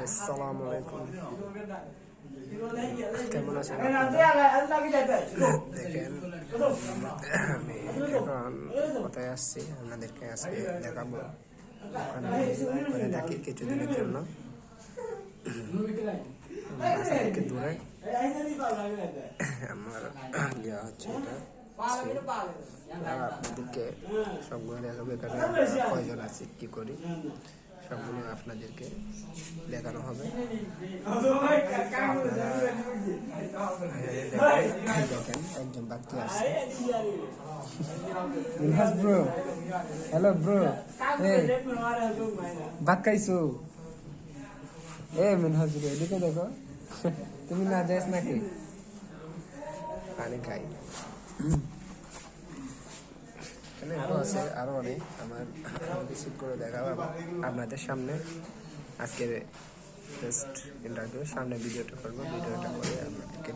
আসসালামু আলাইকুম। কেমন আছেন? দেখেন আমি এখন কোথায় আসছি আপনাদেরকে আজকে দেখাবো। ওখানে থাকি কিছুদিনের জন্য, বাসা থেকে দূরে। আমার ইয়া হচ্ছে এটা, আপনাদেরকে সবগুলো দেখাবো। এখানে কয়জন আছে, কি করি, সবগুলো আপনাদেরকে দেখানো হবে। দেখেন একজন বাকি আছে। মিনহাজ ব্রো, হ্যালো ব্রো, ভাত খাইছো? মিনহাজ ব্রো, এদিকে দেখো, তুমি না যাস নাকি? পানি খাই। এখানে আরো আছে, আরো অনেক। আমার রিসিভ করে দেখাবো আপনাদের সামনে। আজকের জাস্ট ইন্টারভিউ সামনে ভিডিওটা করবো, ভিডিওটা করে আপনাদেরকে